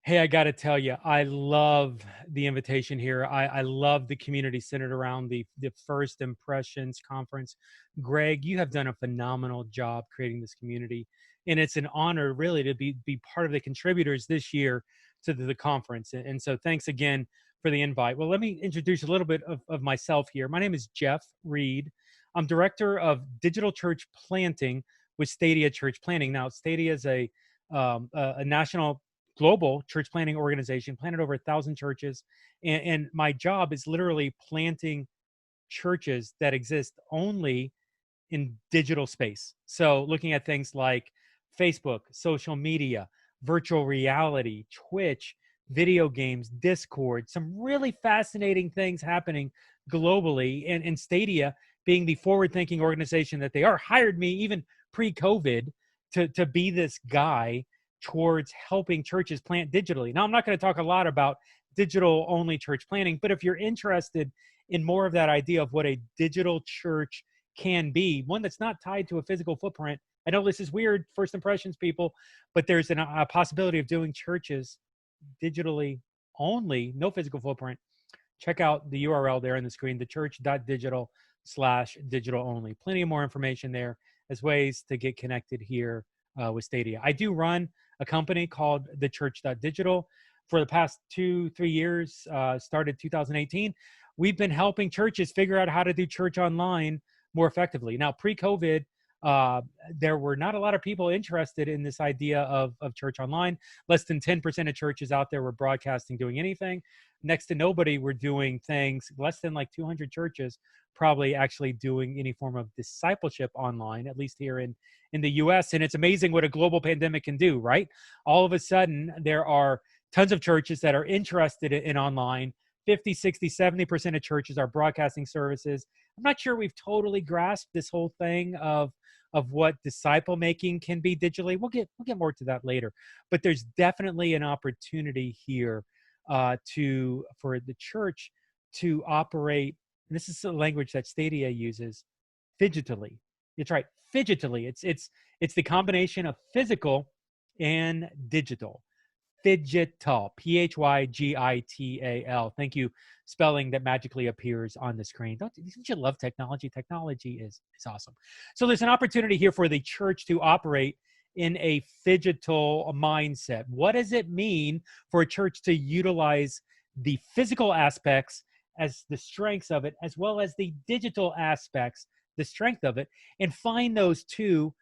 Hey, I got to tell you, I love the invitation here. I love the community centered around the First Impressions Conference. Greg, you have done a phenomenal job creating this community, and it's an honor, really, to be part of the contributors this year to the conference. And so, thanks again for the invite. Well, let me introduce a little bit of myself here. My name is Jeff Reed. I'm director of digital church planting with Stadia Church Planting. Now, Stadia is a national global church planting organization, planted over 1,000 churches. And my job is literally planting churches that exist only in digital space. So looking at things like Facebook, social media, virtual reality, Twitch, video games, Discord, some really fascinating things happening globally. And Stadia, being the forward-thinking organization that they are, hired me even pre-COVID to be this guy towards helping churches plant digitally. Now, I'm not going to talk a lot about digital-only church planting, but if you're interested in more of that idea of what a digital church can be, one that's not tied to a physical footprint. I know this is weird, first impressions, people, but there's a possibility of doing churches digitally only, no physical footprint. Check out the URL there on the screen, thechurch.digital/digital only. Plenty of more information there as ways to get connected here with Stadia. I do run a company called thechurch.digital. For the past 2-3 years, started 2018, we've been helping churches figure out how to do church online more effectively. Now, pre-COVID, there were not a lot of people interested in this idea of church online. Less than 10% of churches out there were broadcasting, doing anything. Next to nobody were doing things. Less than like 200 churches probably actually doing any form of discipleship online, at least here in the US. And it's amazing what a global pandemic can do, right? All of a sudden, there are tons of churches that are interested in online. 50, 60, 70% of churches are broadcasting services. I'm not sure we've totally grasped this whole thing of what disciple making can be digitally. We'll get more to that later, but there's definitely an opportunity here for the church to operate. And this is the language that Stadia uses, fidgetally. It's right, fidgetally. It's the combination of physical and digital. Phygital, Phygital. Thank you. Spelling that magically appears on the screen. Don't you love technology? Technology is awesome. So there's an opportunity here for the church to operate in a phygital mindset. What does it mean for a church to utilize the physical aspects as the strengths of it, as well as the digital aspects, the strength of it, and find those two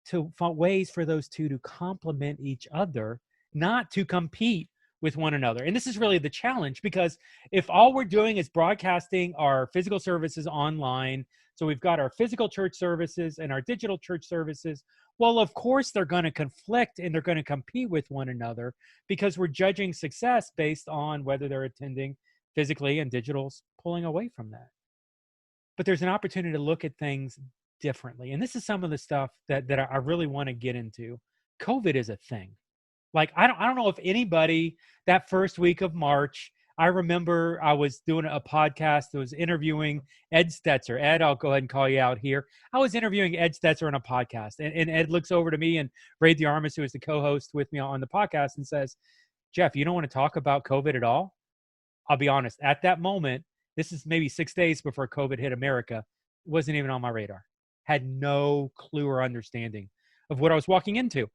to find ways for those two to complement each other, not to compete with one another. And this is really the challenge, because if all we're doing is broadcasting our physical services online, so we've got our physical church services and our digital church services, well, of course they're going to conflict and they're going to compete with one another, because we're judging success based on whether they're attending physically, and digital's pulling away from that. But there's an opportunity to look at things differently. And this is some of the stuff that I really want to get into. COVID is a thing. Like, I don't know if anybody, that first week of March, I remember I was doing a podcast that was interviewing Ed Stetzer. Ed, I'll go ahead and call you out here. I was interviewing Ed Stetzer on a podcast, and Ed looks over to me and Ray DeArmas, who is the co-host with me on the podcast, and says, Jeff, you don't want to talk about COVID at all? I'll be honest, at that moment, this is maybe 6 days before COVID hit America, it wasn't even on my radar. Had no clue or understanding of what I was walking into.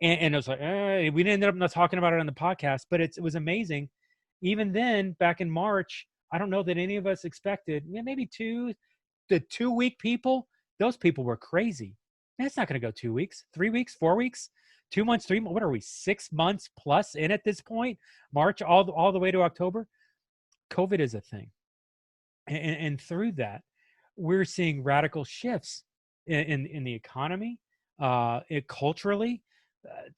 And it was like, we ended up not talking about it on the podcast, but it was amazing. Even then, back in March, I don't know that any of us expected, maybe the 2-week people, those people were crazy. That's not going to go 2 weeks, 3 weeks, 4 weeks, 2 months, 3 months. What are we, 6 months plus in at this point? March, all the way to October. COVID is a thing. And through that, we're seeing radical shifts in the economy, culturally,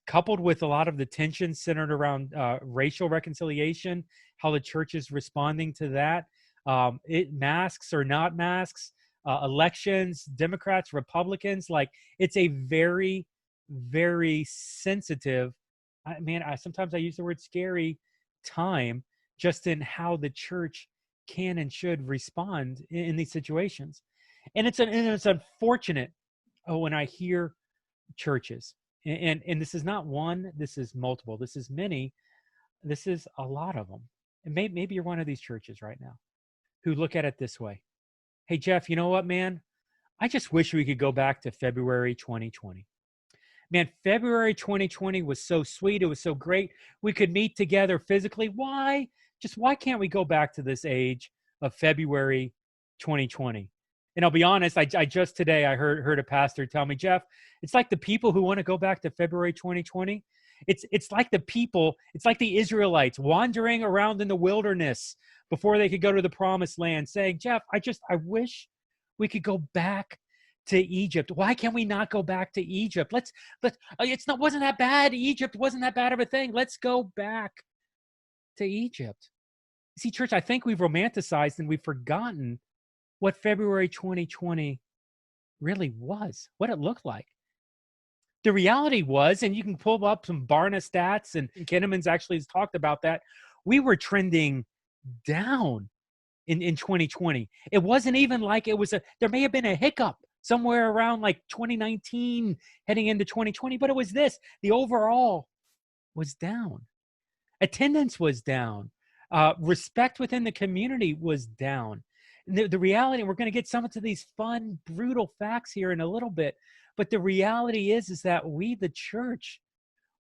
coupled with a lot of the tension centered around racial reconciliation, how the church is responding to that. Masks or not masks, elections, Democrats, Republicans, like, it's a very, very sensitive, sometimes I use the word scary, time, just in how the church can and should respond in these situations. And it's unfortunate when I hear churches, and this is not one, this is multiple, this is many, This is a lot of them. And maybe you're one of these churches right now who look at it this way. Hey, Jeff, you know what, man? I just wish we could go back to February 2020. Man, February 2020 was so sweet. It was so great. We could meet together physically. Why? Just why can't we go back to this age of February 2020? And I'll be honest, I just today I heard a pastor tell me, Jeff, it's like the people who want to go back to February 2020. It's like the people, it's like the Israelites wandering around in the wilderness before they could go to the promised land, saying, Jeff, I wish we could go back to Egypt. Why can we not go back to Egypt? Let's it's not wasn't that bad. Egypt wasn't that bad of a thing. Let's go back to Egypt. See, church, I think we've romanticized and we've forgotten what February 2020 really was, what it looked like. The reality was, and you can pull up some Barna stats, and Kinnaman's actually has talked about that, we were trending down in 2020. It wasn't even like it was there may have been a hiccup somewhere around like 2019 heading into 2020, but it was this. The overall was down. Attendance was down. Respect within the community was down. And the reality, we're going to get some of these fun, brutal facts here in a little bit, but the reality is that we, the church,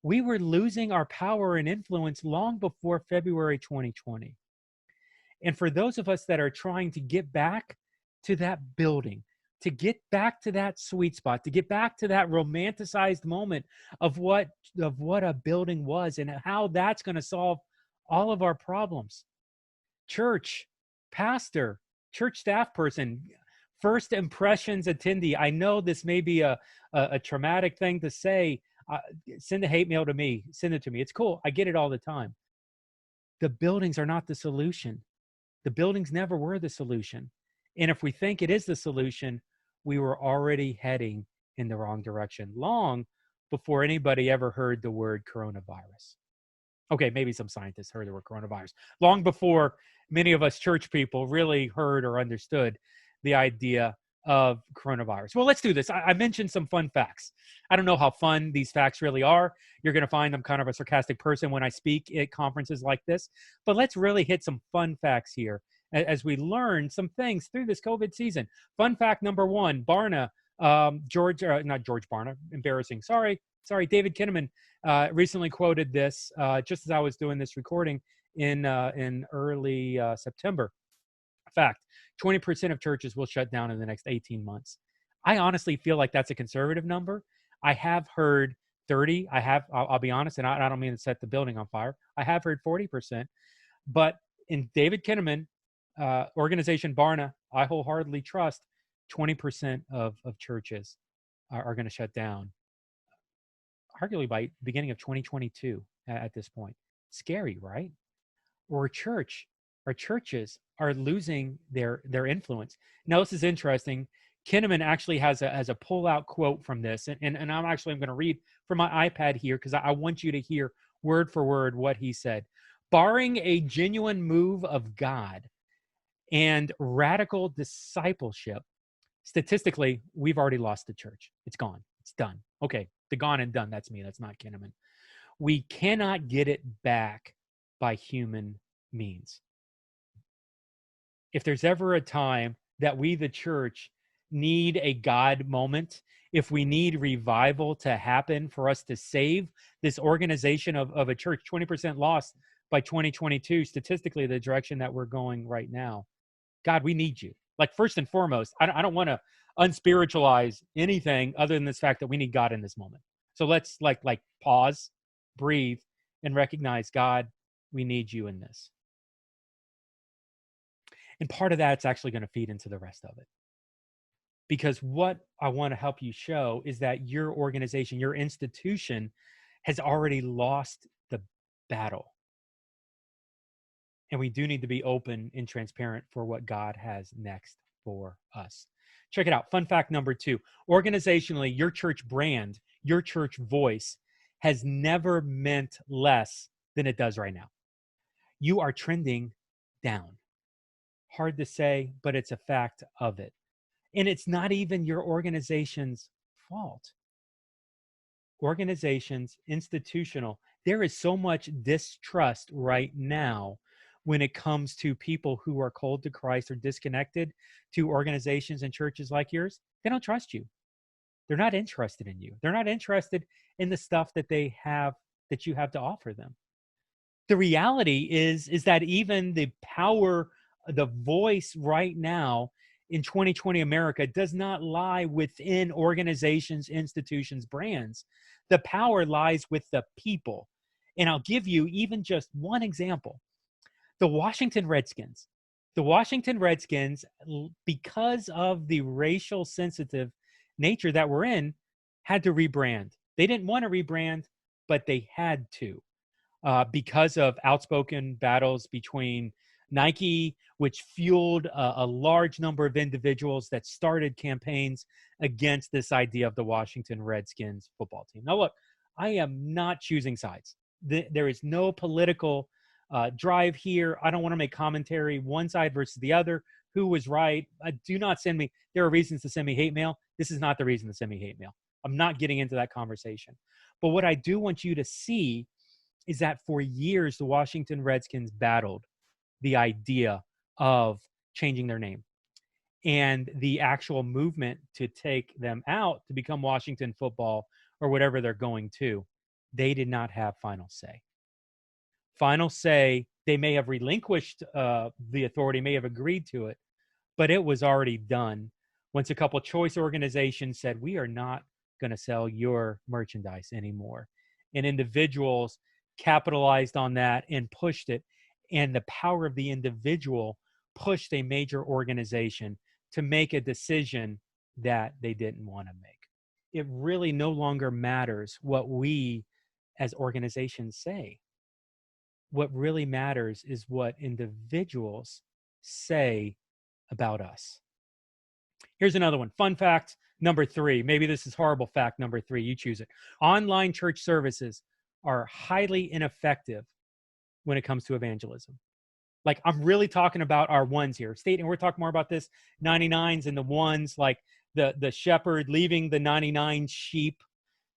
we were losing our power and influence long before February 2020. And for those of us that are trying to get back to that building, to get back to that sweet spot, to get back to that romanticized moment of what a building was and how that's going to solve all of our problems. Church, pastor, church staff person, first impressions attendee. I know this may be a traumatic thing to say. Send a hate mail to me. Send it to me. It's cool. I get it all the time. The buildings are not the solution. The buildings never were the solution. And if we think it is the solution, we were already heading in the wrong direction long before anybody ever heard the word coronavirus. Okay, maybe some scientists heard the word coronavirus. Long before many of us church people really heard or understood the idea of coronavirus. Well, let's do this. I mentioned some fun facts. I don't know how fun these facts really are. You're going to find I'm kind of a sarcastic person when I speak at conferences like this. But let's really hit some fun facts here as we learn some things through this COVID season. Fun fact number one, Barna, not George Barna, embarrassing. Sorry, David Kinnaman recently quoted this just as I was doing this recording in early September. Fact, 20% of churches will shut down in the next 18 months. I honestly feel like that's a conservative number. I have heard 30. I'll be honest, and I don't mean to set the building on fire. I have heard 40%. But in David Kinnaman, organization Barna, I wholeheartedly trust 20% of churches are going to shut down, arguably by beginning of 2022 at this point. Scary, right? Or our churches are losing their influence. Now, this is interesting. Kinnaman actually has a pull-out quote from this, and I'm going to read from my iPad here because I want you to hear word for word what he said. Barring a genuine move of God and radical discipleship, statistically, we've already lost the church. It's gone. It's done. Okay, the gone and done, that's me. That's not Kinnaman. We cannot get it back by human means. If there's ever a time that we, the church, need a God moment, if we need revival to happen for us to save this organization of a church, 20% lost by 2022, statistically, the direction that we're going right now. God, we need you. Like, first and foremost, I don't want to unspiritualize anything other than this fact that we need God in this moment. So let's like pause, breathe, and recognize, God, we need you in this. And part of that's actually going to feed into the rest of it. Because what I want to help you show is that your organization, your institution has already lost the battle. And we do need to be open and transparent for what God has next for us. Check it out. Fun fact number 2. Organizationally, your church brand, your church voice has never meant less than it does right now. You are trending down. Hard to say, but it's a fact of it. And it's not even your organization's fault. Organizations, institutional, There is so much distrust right now when it comes to people who are cold to Christ or disconnected to organizations and churches like yours. They don't trust you. They're not interested in you. They're not interested in the stuff that they have, that you have to offer them. The reality is that even the power, the voice right now in 2020 America does not lie within organizations, institutions, brands. The power lies with the people. And I'll give you even just one example. The Washington Redskins. The Washington Redskins, because of the racial sensitive nature that we're in, had to rebrand. They didn't want to rebrand, but they had to, because of outspoken battles between Nike, which fueled a large number of individuals that started campaigns against this idea of the Washington Redskins football team. Now, look, I am not choosing sides. There is no political drive here. I don't want to make commentary one side versus the other. Who was right? Do not send me. There are reasons to send me hate mail. This is not the reason to send me hate mail. I'm not getting into that conversation. But what I do want you to see is that for years, the Washington Redskins battled the idea of changing their name, and the actual movement to take them out to become Washington football or whatever they're going to. They did not have final say. Final say, they may have relinquished the authority, may have agreed to it, but it was already done once a couple choice organizations said, we are not going to sell your merchandise anymore. And individuals capitalized on that and pushed it. And the power of the individual pushed a major organization to make a decision that they didn't want to make. It really no longer matters what we as organizations say. What really matters is what individuals say about us. Here's another one. Fun fact number 3. Maybe this is horrible fact number 3. You choose it. Online church services are highly ineffective when it comes to evangelism. Like, I'm really talking about our ones here. And we're talking more about this 99s and the ones, like the shepherd leaving the 99 sheep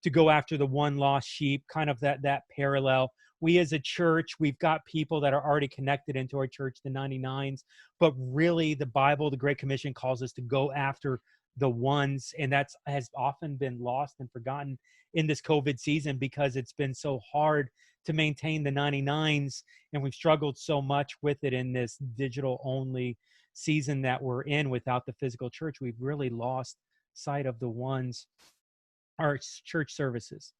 to go after the one lost sheep, kind of that parallel. We as a church, we've got people that are already connected into our church, the 99s, but really the Bible, the Great Commission, calls us to go after the ones, and that has often been lost and forgotten in this COVID season because it's been so hard to maintain the 99s, and we've struggled so much with it in this digital only season that we're in without the physical church. We've really lost sight of the ones, our church services,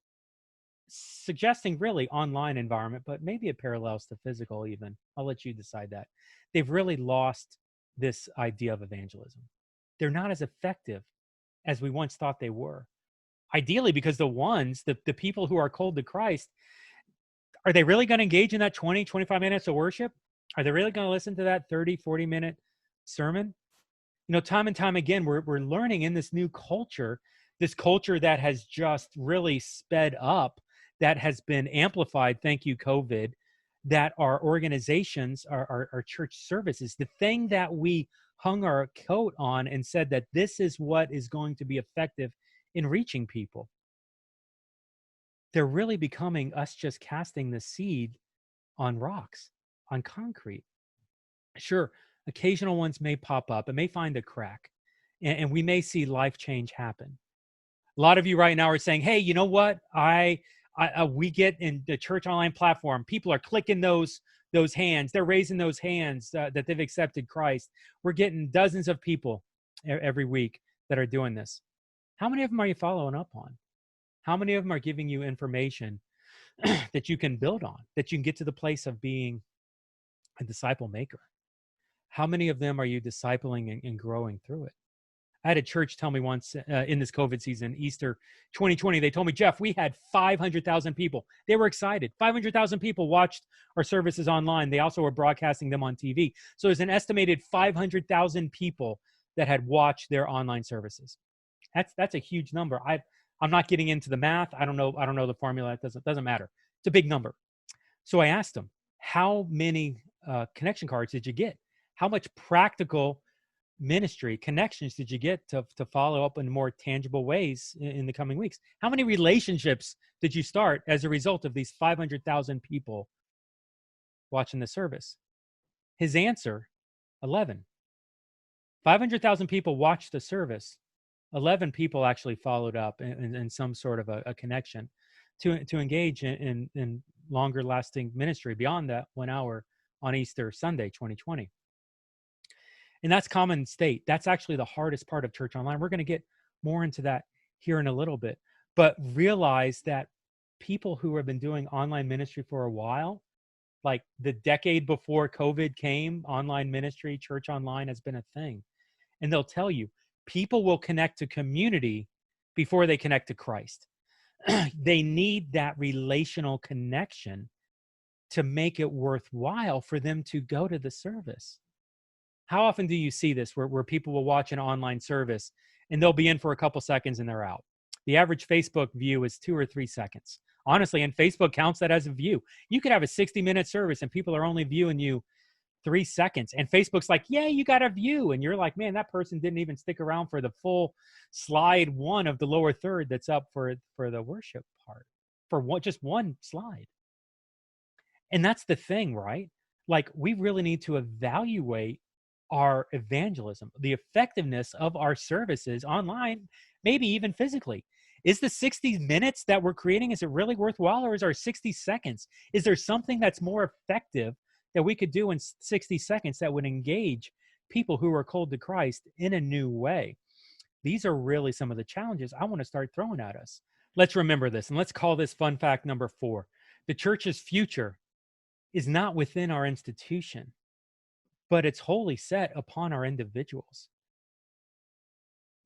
suggesting really online environment, but maybe it parallels to physical even. I'll let you decide that. They've really lost this idea of evangelism. They're not as effective as we once thought they were. Ideally, because the ones, the people who are cold to Christ, are they really going to engage in that 20, 25 minutes of worship? Are they really going to listen to that 30, 40-minute sermon? You know, time and time again, we're learning in this new culture, this culture that has just really sped up, that has been amplified, thank you, COVID, that our organizations, our church services, the thing that we hung our coat on and said that this is what is going to be effective in reaching people, they're really becoming us just casting the seed on rocks, on concrete. Sure, occasional ones may pop up and may find a crack, and we may see life change happen. A lot of you right now are saying, hey, you know what? We get in the church online platform, people are clicking those hands. They're raising those hands that they've accepted Christ. We're getting dozens of people every week that are doing this. How many of them are you following up on? How many of them are giving you information that you can build on, that you can get to the place of being a disciple maker? How many of them are you discipling and growing through it? I had a church tell me once in this COVID season, Easter 2020, they told me, Jeff, we had 500,000 people. They were excited. 500,000 people watched our services online. They also were broadcasting them on TV. So there's an estimated 500,000 people that had watched their online services. That's a huge number. I'm not getting into the math. I don't know the formula. It doesn't matter. It's a big number. So I asked them, how many connection cards did you get? How much practical ministry connections did you get to follow up in more tangible ways in the coming weeks? How many relationships did you start as a result of these 500,000 people watching the service? His answer, 11. 500,000 people watched the service. 11 people actually followed up in some sort of a connection to engage in longer lasting ministry beyond that 1 hour on Easter Sunday 2020. And that's common state. That's actually the hardest part of church online. We're going to get more into that here in a little bit. But realize that people who have been doing online ministry for a while, like the decade before COVID came, online ministry, church online has been a thing. And they'll tell you, people will connect to community before they connect to Christ. They need that relational connection to make it worthwhile for them to go to the service. How often do you see this where people will watch an online service and they'll be in for a couple seconds and they're out? The average Facebook view is 2 or 3 seconds. Honestly, and Facebook counts that as a view. You could have a 60-minute service and people are only viewing you 3 seconds. And Facebook's like, yeah, you got a view. And you're like, man, that person didn't even stick around for the full slide 1 of the lower third that's up for the worship part, for just one slide. And that's the thing, right? Like, we really need to evaluate our evangelism, the effectiveness of our services online, maybe even physically. Is the 60 minutes that we're creating, is it really worthwhile, or is our 60 seconds? Is there something that's more effective that we could do in 60 seconds that would engage people who are cold to Christ in a new way? These are really some of the challenges I want to start throwing at us. Let's remember this, and let's call this fun fact number 4. The church's future is not within our institution, but it's wholly set upon our individuals.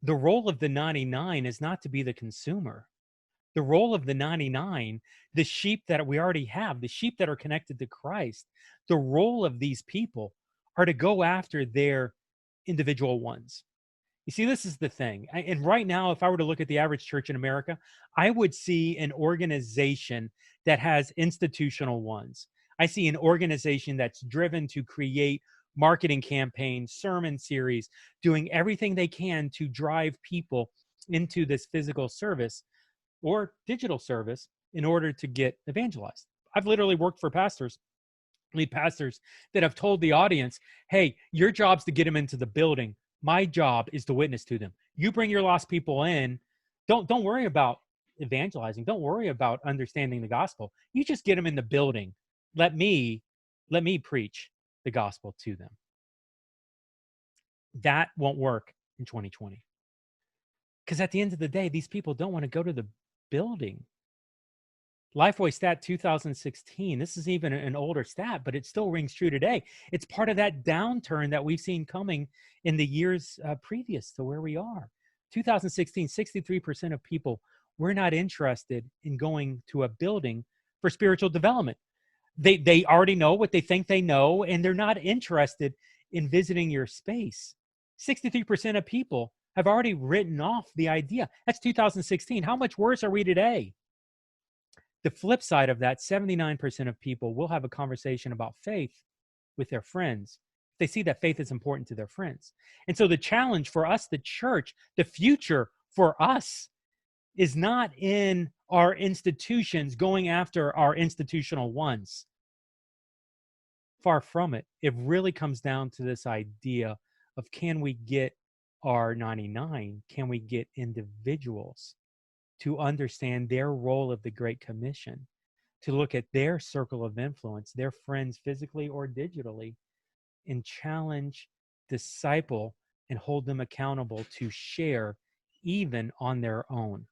The role of the 99 is not to be the consumer. The role of the 99, the sheep that we already have, the sheep that are connected to Christ, the role of these people are to go after their individual ones. You see, this is the thing. And right now, if I were to look at the average church in America, I would see an organization that has institutional ones. I see an organization that's driven to create marketing campaigns, sermon series, doing everything they can to drive people into this physical service or digital service in order to get evangelized. I've literally worked for pastors, lead pastors, that have told the audience, hey, your job's to get them into the building. My job is to witness to them. You bring your lost people in. Don't worry about evangelizing. Don't worry about understanding the gospel. You just get them in the building. Let me preach the gospel to them. That won't work in 2020. Because at the end of the day, these people don't want to go to the building. Lifeway stat 2016, this is even an older stat, but it still rings true today. It's part of that downturn that we've seen coming in the years previous to where we are. 2016, 63% of people were not interested in going to a building for spiritual development. They already know what they think they know, and they're not interested in visiting your space. 63% of people have already written off the idea. That's 2016. How much worse are we today? The flip side of that, 79% of people will have a conversation about faith with their friends. They see that faith is important to their friends. And so the challenge for us, the church, the future for us is not in our institutions going after our institutional ones. Far from it. It really comes down to this idea of, can we get our 99? Can we get individuals to understand their role of the Great Commission, to look at their circle of influence, their friends physically or digitally, and challenge, disciple, and hold them accountable to share even on their own?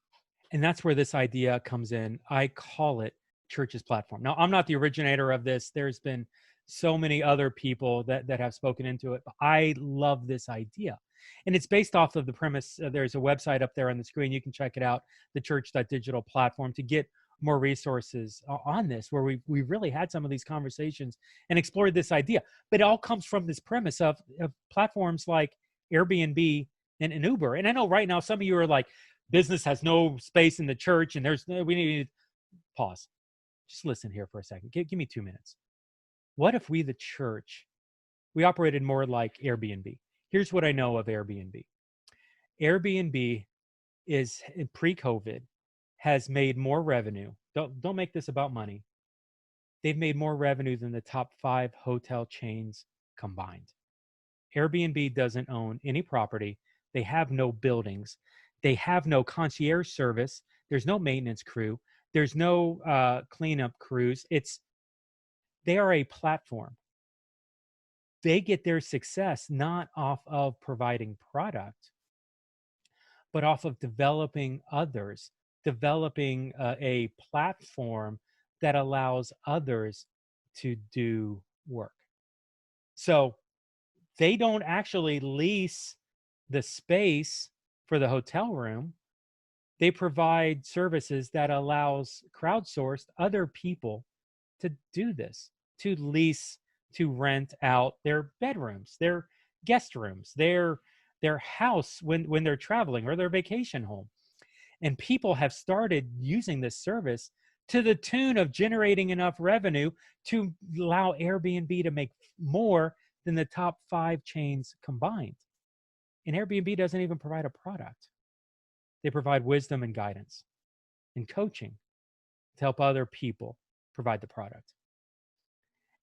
And that's where this idea comes in. I call it church's platform. Now, I'm not the originator of this. There's been so many other people that have spoken into it, but I love this idea. And it's based off of the premise. There's a website up there on the screen. You can check it out, theChurch.digital platform, to get more resources on this, where we really had some of these conversations and explored this idea. But it all comes from this premise of platforms like Airbnb and Uber. And I know right now some of you are like, business has no space in the church, and we need to pause. Just listen here for a second. Give me 2 minutes. What if we, the church, we operated more like Airbnb? Here's what I know of Airbnb. Airbnb is pre-COVID has made more revenue. Don't make this about money. They've made more revenue than the top 5 hotel chains combined. Airbnb doesn't own any property. They have no buildings. They have no concierge service. There's no maintenance crew. There's no cleanup crews. They are a platform. They get their success not off of providing product, but off of developing others, developing a platform that allows others to do work. So they don't actually lease the space for the hotel room. They provide services that allows crowdsourced other people to do this, to lease, to rent out their bedrooms, their guest rooms, their house when they're traveling or their vacation home. And people have started using this service to the tune of generating enough revenue to allow Airbnb to make more than the top 5 chains combined. And Airbnb doesn't even provide a product. They provide wisdom and guidance and coaching to help other people provide the product.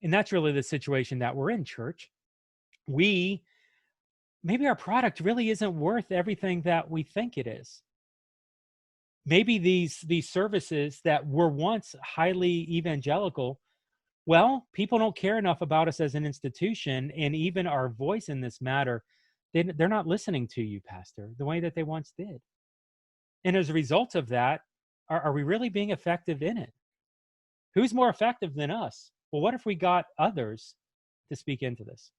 And that's really the situation that we're in, church. Maybe our product really isn't worth everything that we think it is. Maybe these services that were once highly evangelical, well, people don't care enough about us as an institution, and even our voice in this matter, they're not listening to you, Pastor, the way that they once did. And as a result of that, are we really being effective in it? Who's more effective than us? Well, what if we got others to speak into this?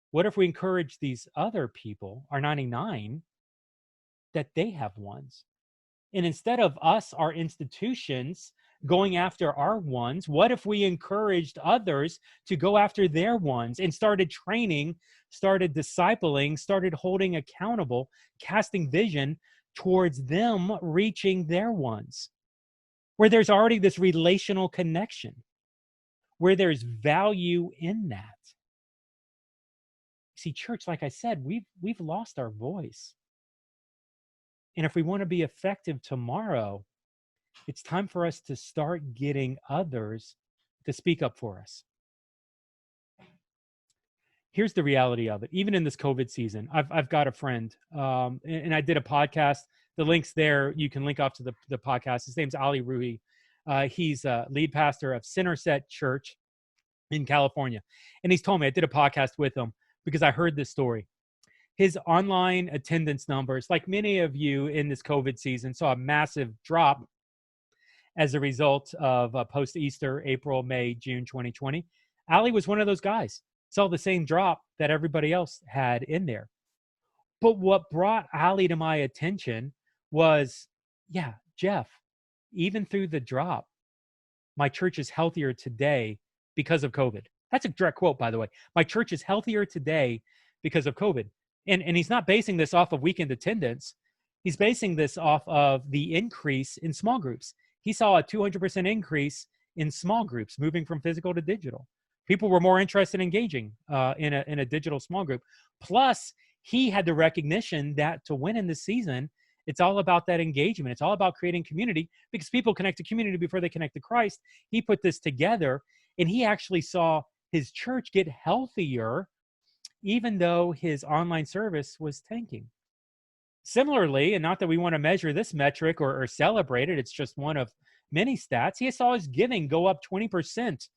What if we encourage these other people, our 99, that they have ones? And instead of us, our institutions, going after our ones, what if we encouraged others to go after their ones and started training, started discipling, started holding accountable, casting vision towards them reaching their ones, where there's already this relational connection, where there's value in that? See, church, like I said, we've lost our voice. And if we want to be effective tomorrow, it's time for us to start getting others to speak up for us. Here's the reality of it. Even in this COVID season, I've got a friend, and I did a podcast. The link's there. You can link off to the podcast. His name's Ali Ruhi. He's a lead pastor of Centerset Church in California. And he's told me, I did a podcast with him because I heard this story. His online attendance numbers, like many of you in this COVID season, saw a massive drop as a result of post-Easter, April, May, June 2020. Ali was one of those guys. Saw the same drop that everybody else had in there. But what brought Ali to my attention was, yeah, Jeff, even through the drop, my church is healthier today because of COVID. That's a direct quote, by the way. My church is healthier today because of COVID. And he's not basing this off of weekend attendance. He's basing this off of the increase in small groups. He saw a 200% increase in small groups moving from physical to digital. People were more interested in engaging in a digital small group. Plus, he had the recognition that to win in this season, it's all about that engagement. It's all about creating community, because people connect to community before they connect to Christ. He put this together, and he actually saw his church get healthier even though his online service was tanking. Similarly, and not that we want to measure this metric or celebrate it, it's just one of many stats, he saw his giving go up 20%,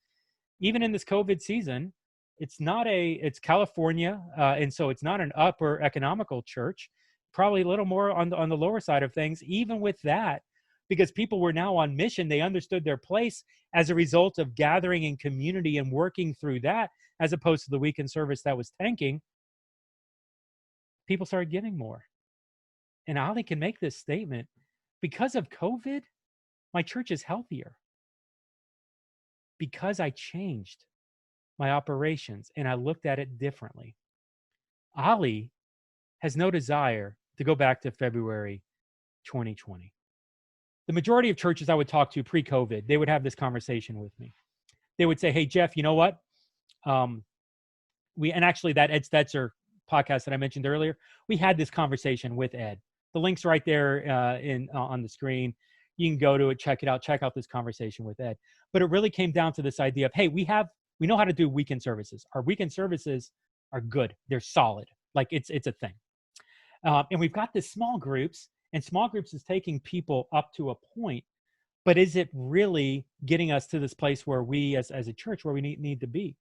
even in this COVID season. It's California, and so it's not an upper economical church, probably a little more on the lower side of things, even with that, because people were now on mission. They understood their place as a result of gathering in community and working through that, as opposed to the weekend service that was tanking. People started giving more. And Ali can make this statement: because of COVID, my church is healthier. Because I changed my operations and I looked at it differently. Ali has no desire to go back to February 2020. The majority of churches I would talk to pre-COVID, they would have this conversation with me. They would say, hey, Jeff, you know what? And actually that Ed Stetzer podcast that I mentioned earlier, we had this conversation with Ed. The link's right there on the screen. You can go to it, check it out, check out this conversation with Ed. But it really came down to this idea of, hey, we know how to do weekend services. Our weekend services are good. They're solid. Like it's a thing. And we've got this small groups, and small groups is taking people up to a point. But is it really getting us to this place where we, as a church, where we need to be?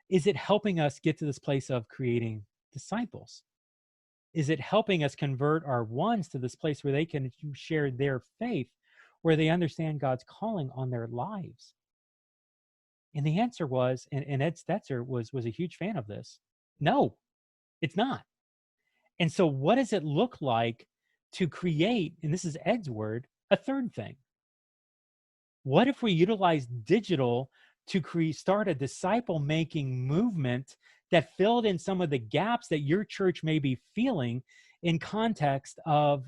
Is it helping us get to this place of creating disciples? Is it helping us convert our ones to this place where they can share their faith, where they understand God's calling on their lives? And the answer was, and Ed Stetzer was a huge fan of this. No, it's not. And so what does it look like to create, and this is Ed's word, a third thing? What if we utilize digital to start a disciple-making movement that filled in some of the gaps that your church may be feeling in context of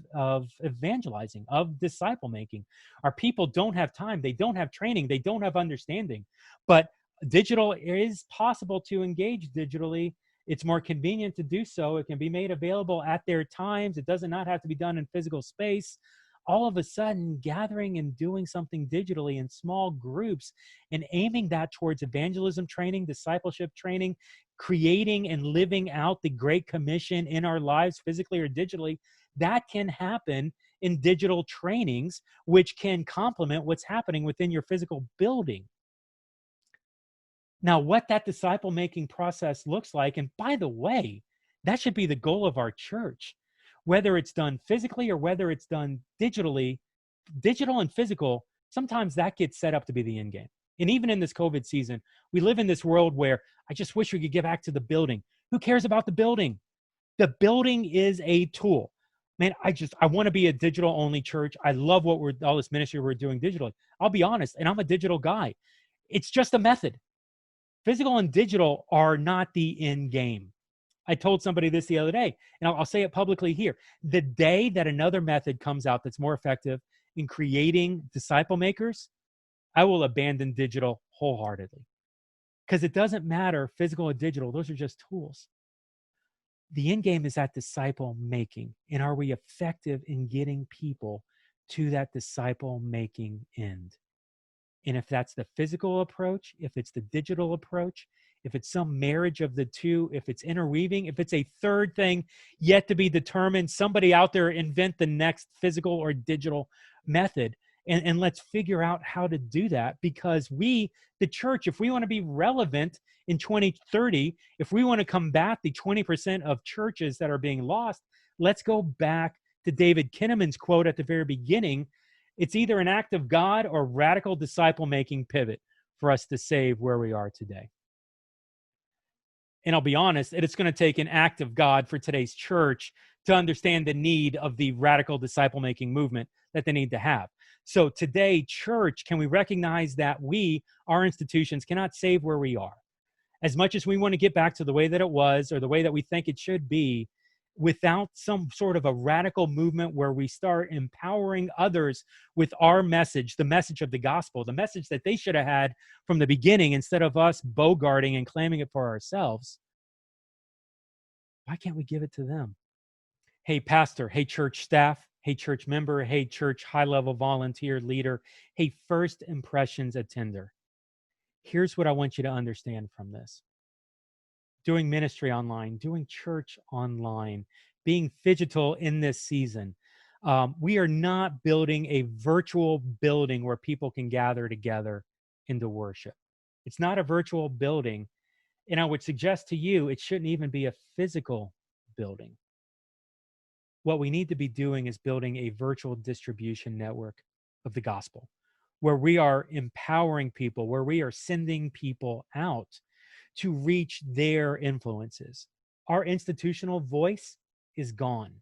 evangelizing, of disciple making? Our people don't have time, they don't have training, they don't have understanding. But digital is possible to engage digitally. It's more convenient to do so. It can be made available at their times. It does not have to be done in physical space. All of a sudden, gathering and doing something digitally in small groups and aiming that towards evangelism training, discipleship training, creating and living out the Great Commission in our lives, physically or digitally, that can happen in digital trainings, which can complement what's happening within your physical building. Now, what that disciple-making process looks like, and by the way, that should be the goal of our church, whether it's done physically or whether it's done digitally. Digital and physical, sometimes that gets set up to be the end game. And even in this COVID season, we live in this world where I just wish we could get back to the building. Who cares about the building? The building is a tool. Man, I want to be a digital-only church. I love all this ministry we're doing digitally. I'll be honest, and I'm a digital guy. It's just a method. Physical and digital are not the end game. I told somebody this the other day, and I'll say it publicly here. The day that another method comes out that's more effective in creating disciple makers, I will abandon digital wholeheartedly. Because it doesn't matter, physical or digital, those are just tools. The end game is that disciple making. And are we effective in getting people to that disciple making end? And if that's the physical approach, if it's the digital approach, if it's some marriage of the two, if it's interweaving, if it's a third thing yet to be determined, somebody out there invent the next physical or digital method. And let's figure out how to do that, because we, the church, if we want to be relevant in 2030, if we want to combat the 20% of churches that are being lost, let's go back to David Kinnaman's quote at the very beginning. It's either an act of God or radical disciple-making pivot for us to save where we are today. And I'll be honest, it's going to take an act of God for today's church to understand the need of the radical disciple-making movement that they need to have. So today, church, can we recognize that our institutions, cannot save where we are? As much as we want to get back to the way that it was or the way that we think it should be, without some sort of a radical movement where we start empowering others with our message, the message of the gospel, the message that they should have had from the beginning, instead of us bogarting and claiming it for ourselves, why can't we give it to them? Hey, pastor, hey, church staff, hey, church member, hey, church high-level volunteer leader, hey, first impressions attender. Here's what I want you to understand from this. Doing ministry online, doing church online, being phygital in this season. We are not building a virtual building where people can gather together into worship. It's not a virtual building. And I would suggest to you, it shouldn't even be a physical building. What we need to be doing is building a virtual distribution network of the gospel, where we are empowering people, where we are sending people out to reach their influences. Our institutional voice is gone,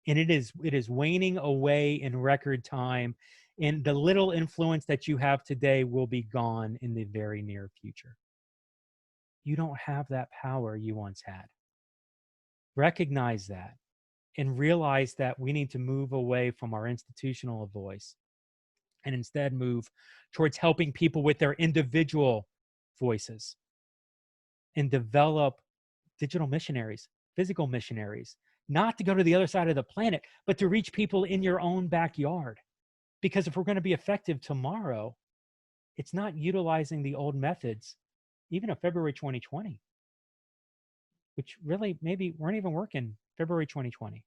and it is waning away in record time, and the little influence that you have today will be gone in the very near future. You don't have that power you once had. Recognize that and realize that we need to move away from our institutional voice and instead move towards helping people with their individual voices and develop digital missionaries, physical missionaries, not to go to the other side of the planet, but to reach people in your own backyard. Because if we're going to be effective tomorrow, it's not utilizing the old methods, even of February 2020, which really maybe weren't even working February 2020.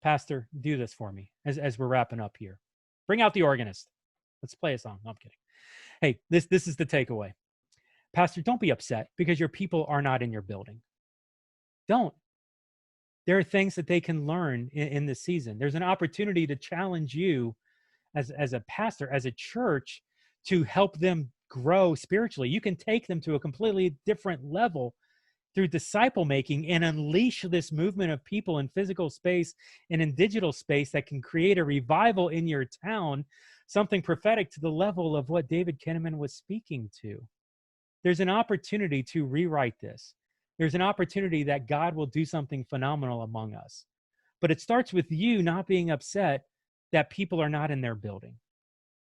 Pastor, do this for me as we're wrapping up here. Bring out the organist. Let's play a song. No, I'm kidding. Hey, this is the takeaway. Pastor, don't be upset because your people are not in your building. Don't. There are things that they can learn in this season. There's an opportunity to challenge you as a pastor, as a church, to help them grow spiritually. You can take them to a completely different level through disciple making and unleash this movement of people in physical space and in digital space that can create a revival in your town, something prophetic to the level of what David Kinnaman was speaking to. There's an opportunity to rewrite this. There's an opportunity that God will do something phenomenal among us. But it starts with you not being upset that people are not in their building.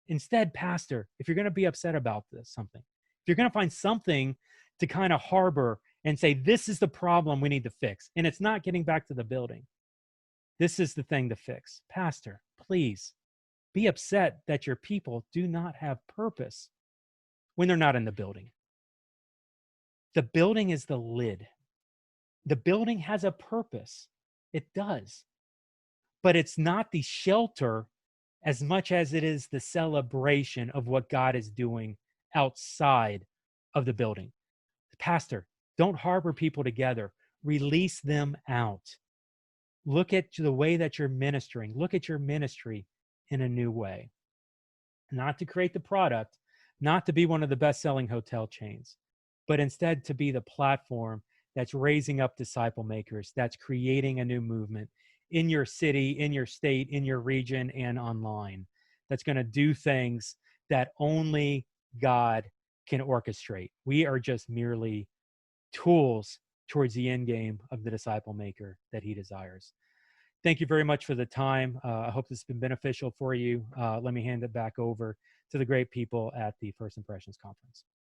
Instead, pastor, if you're going to be upset about something, if you're going to find something to kind of harbor and say, this is the problem we need to fix, and it's not getting back to the building, this is the thing to fix. Pastor, please be upset that your people do not have purpose when they're not in the building. The building is the lid. The building has a purpose. It does. But it's not the shelter as much as it is the celebration of what God is doing outside of the building. Pastor, don't harbor people together. Release them out. Look at the way that you're ministering. Look at your ministry in a new way. Not to create the product, not to be one of the best-selling hotel chains, but instead to be the platform that's raising up disciple makers, that's creating a new movement in your city, in your state, in your region, and online, that's going to do things that only God can orchestrate. We are just merely tools towards the end game of the disciple maker that he desires. Thank you very much for the time. I hope this has been beneficial for you. Let me hand it back over to the great people at the First Impressions Conference.